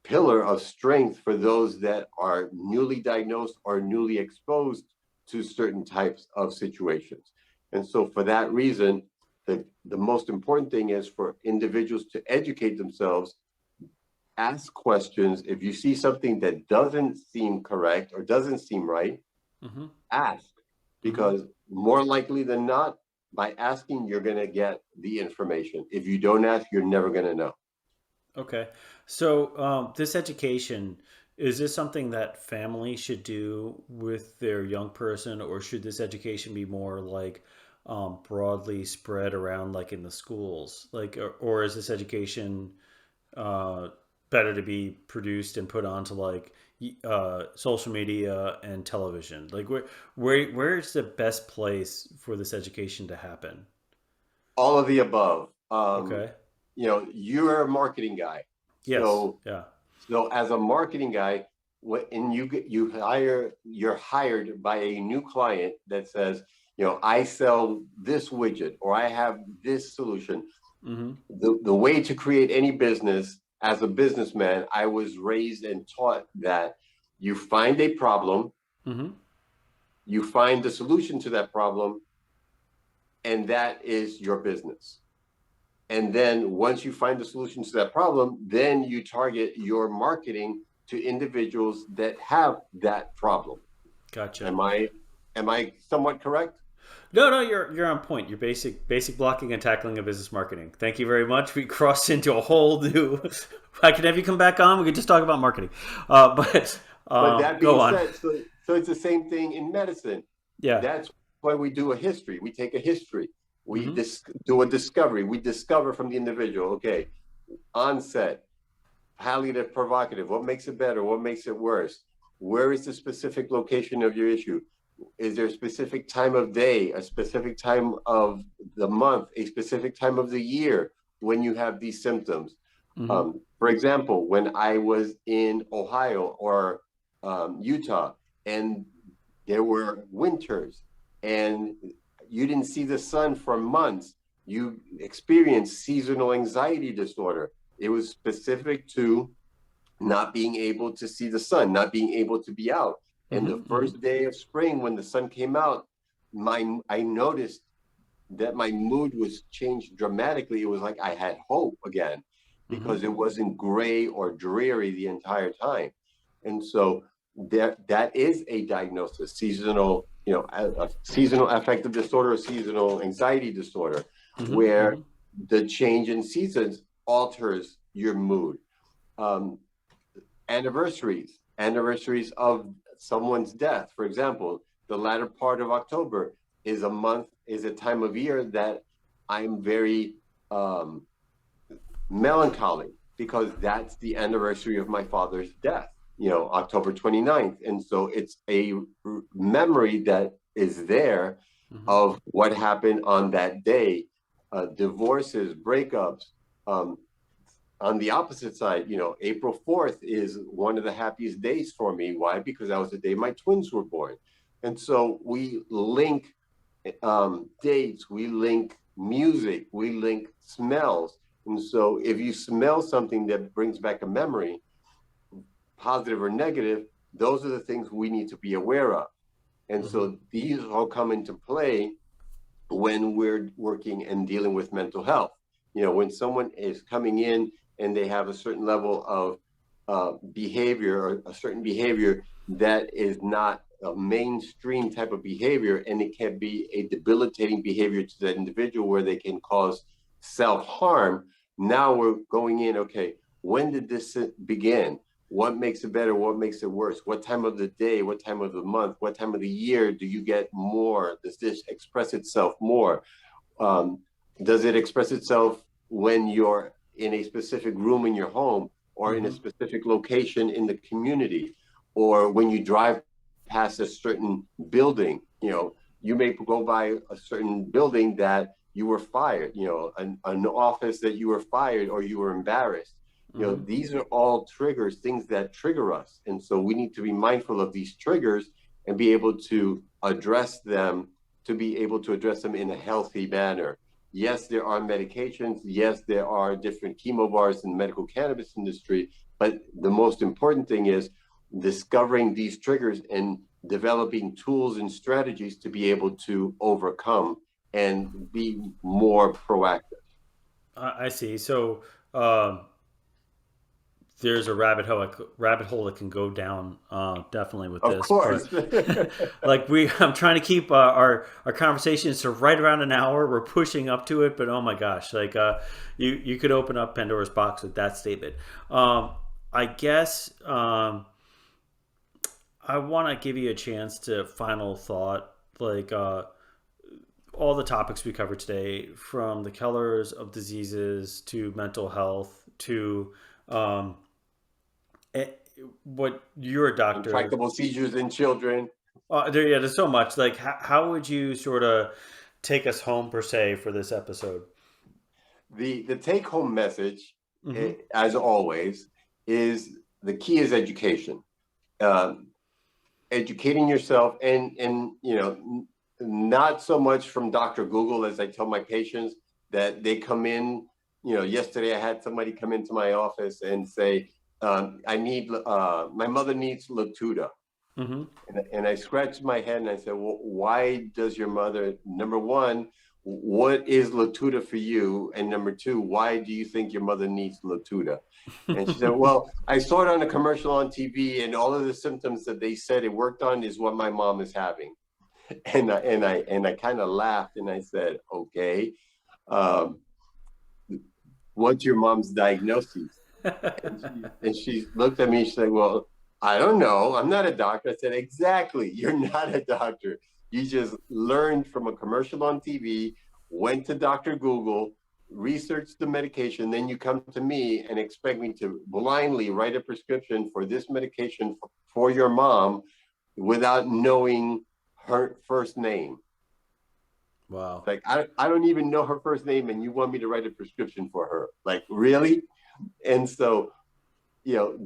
pillar of strength for those that are newly diagnosed or newly exposed to certain types of situations. And so for that reason, the most important thing is for individuals to educate themselves, ask questions. If you see something that doesn't seem correct or doesn't seem right, Mm-hmm. ask, Mm-hmm. because more likely than not, by asking, you're going to get the information. If you don't ask, you're never going to know. Okay. So, this education, is this something that families should do with their young person, or should this education be more like broadly spread around, like in the schools? Like, or is this education uh, better to be produced and put onto like social media and television? Like, where's the best place for this education to happen? All of the above. Okay. You're a marketing guy. Yes. So Yeah. So as a marketing guy, and you're hired by a new client that says, I sell this widget or I have this solution. Mm-hmm. The way to create any business as a businessman, I was raised and taught that you find a problem, Mm-hmm. you find the solution to that problem, and that is your business. And then once you find the solution to that problem, then you target your marketing to individuals that have that problem. Gotcha. Am I somewhat correct? No, no, you're on point. Your basic blocking and tackling of business marketing. Thank you very much. We crossed into a whole new. I can have you come back on. We could just talk about marketing. But But that go being on. said, so it's the same thing in medicine. Yeah. That's why we do a history. We take a history. We Mm-hmm. do a discovery. We discover from the individual. Okay, onset, palliative, provocative. What makes it better? What makes it worse? Where is the specific location of your issue? Is there a specific time of day, a specific time of the month, a specific time of the year when you have these symptoms? Mm-hmm. For example, when I was in Ohio or Utah, and there were winters, and you didn't see the sun for months, you experienced seasonal anxiety disorder. It was specific to not being able to see the sun, not being able to be out. And the Mm-hmm. Mm-hmm. first day of spring, when the sun came out, I noticed that my mood was changed dramatically. It was like I had hope again Mm-hmm. because it wasn't gray or dreary the entire time. And so that is a diagnosis, seasonal, a seasonal affective disorder, or seasonal anxiety disorder, where Mm-hmm. the change in seasons alters your mood. Um, anniversaries of someone's death. For example, the latter part of October is a time of year that I'm very um, melancholy because that's the anniversary of my father's death, October 29th. And so it's a memory that is there Mm-hmm. of what happened on that day, divorces, breakups. Um, on the opposite side, April 4th is one of the happiest days for me. Why? Because that was the day my twins were born. And so we link dates, we link music, we link smells. And so if you smell something that brings back a memory, positive or negative, those are the things we need to be aware of. And Mm-hmm. so these all come into play when we're working and dealing with mental health. When someone is coming in and they have a certain level of behavior or a certain behavior that is not a mainstream type of behavior, and it can be a debilitating behavior to that individual where they can cause self-harm. Now we're going in, okay, when did this begin? What makes it better? What makes it worse? What time of the day? What time of the month? What time of the year do you get more? Does this express itself more? Um, does it express itself when you're in a specific room in your home or in a Mm-hmm. specific location in the community, or when you drive past a certain building? You may go by a certain building that you were fired, an office that you were fired or you were embarrassed. Mm-hmm. These are all triggers, things that trigger us. And so we need to be mindful of these triggers and be able to address them to be able to address them in a healthy manner. Yes, there are medications. Yes, there are different chemo bars in the medical cannabis industry. But the most important thing is discovering these triggers and developing tools and strategies to be able to overcome and be more proactive. I see. So um, there's a rabbit hole that can go down definitely with Of this, but course. like I'm trying to keep our conversations to right around an hour. We're pushing up to it, but oh my gosh, like you could open up Pandora's box with that statement. I guess I want to give you a chance to final thought, like all the topics we covered today, from the killers of diseases to mental health to um, eh, what you're a doctor. Intractable seizures in children. Yeah, there's so much. Like, how would you sort of take us home per se for this episode? The take home message, Mm-hmm. as always, is the key is education. Um, Educating yourself, and not so much from Dr. Google, as I tell my patients that they come in. Yesterday I had somebody come into my office and say, I need my mother needs Latuda. Mm-hmm. And I scratched my head and I said, well, why does your mother, number one, what is Latuda for you? And number two, why do you think your mother needs Latuda? And she said, well, I saw it on a commercial on TV, and all of the symptoms that they said it worked on is what my mom is having. And I kind of laughed and I said, okay, um, what's your mom's diagnosis? And she looked at me. She said, well, I don't know. I'm not a doctor. I said, exactly. You're not a doctor. You just learned from a commercial on TV, went to Dr. Google, researched the medication. Then you come to me and expect me to blindly write a prescription for this medication for your mom without knowing her first name. Wow. Like, I don't even know her first name, and you want me to write a prescription for her. Like, really? And so,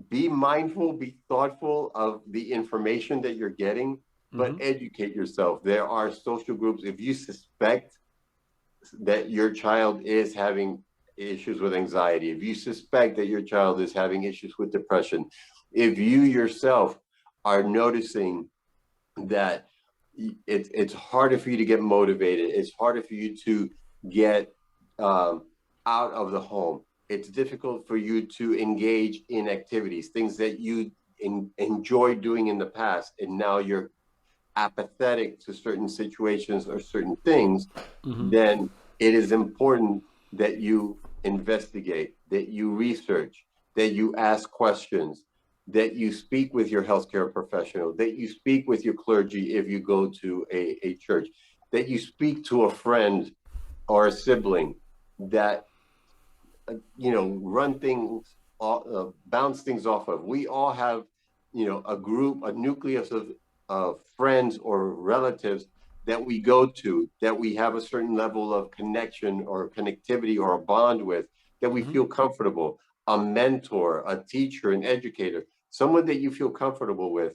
be mindful, be thoughtful of the information that you're getting, but Mm-hmm. educate yourself. There are social groups. If you suspect that your child is having issues with anxiety, if you suspect that your child is having issues with depression, if you yourself are noticing that it's harder for you to get motivated, it's harder for you to get out of the home, it's difficult for you to engage in activities, things that you enjoy doing in the past, and now you're apathetic to certain situations or certain things, Mm-hmm. then it is important that you investigate, that you research, that you ask questions, that you speak with your healthcare professional, that you speak with your clergy if you go to a church, that you speak to a friend or a sibling, that run things, bounce things off of. We all have, a group, a nucleus of friends or relatives that we go to, that we have a certain level of connection or connectivity or a bond with, that we Mm-hmm. feel comfortable. A mentor, a teacher, an educator, someone that you feel comfortable with,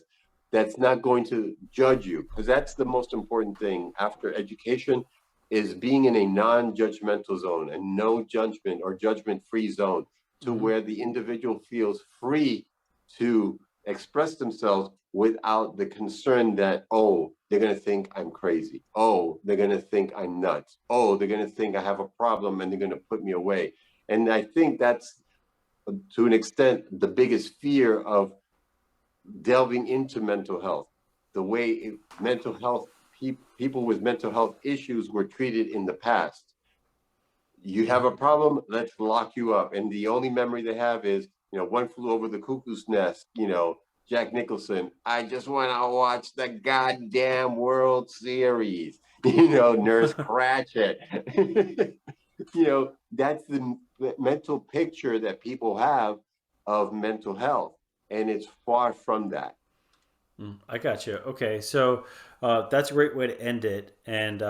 that's not going to judge you, because that's the most important thing after education, is being in a non-judgmental zone, a no judgment or judgment-free zone, to Mm-hmm. where the individual feels free to express themselves without the concern that, oh, they're going to think I'm crazy. Oh, they're going to think I'm nuts. Oh, they're going to think I have a problem and they're going to put me away. And I think that's, to an extent, the biggest fear of delving into mental health. The way mental health, people with mental health issues were treated in the past. You have a problem, let's lock you up. And the only memory they have is, One Flew Over the Cuckoo's Nest, Jack Nicholson. I just want to watch the goddamn World Series, Nurse Cratchit. That's the mental picture that people have of mental health. And it's far from that. I got you. Okay, so that's a great way to end it. And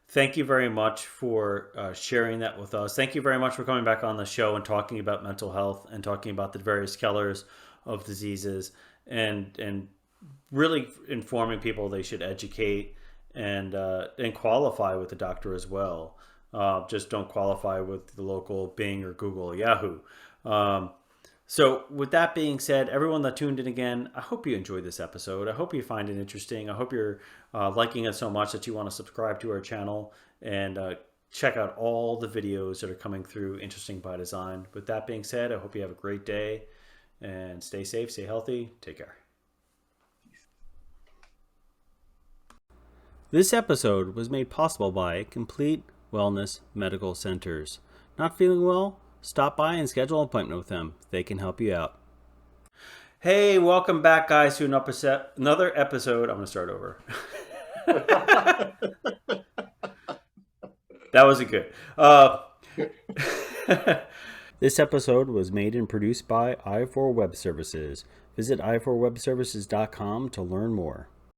thank you very much for sharing that with us. Thank you very much for coming back on the show and talking about mental health and talking about the various killers of diseases, and really informing people they should educate and qualify with the doctor as well. Just don't qualify with the local Bing or Google or Yahoo. Um, so, with that being said, everyone that tuned in again, I hope you enjoyed this episode. I hope you find it interesting. I hope you're liking it so much that you want to subscribe to our channel and check out all the videos that are coming through Interesting by Design. With that being said, I hope you have a great day and stay safe, stay healthy. Take care. This episode was made possible by Complete Wellness Medical Centers. Not feeling well? Stop by and schedule an appointment with them. They can help you out. Hey, welcome back, guys, to another episode. I'm going to start over. That wasn't good. This episode was made and produced by i4 Web Services. Visit i4webservices.com to learn more.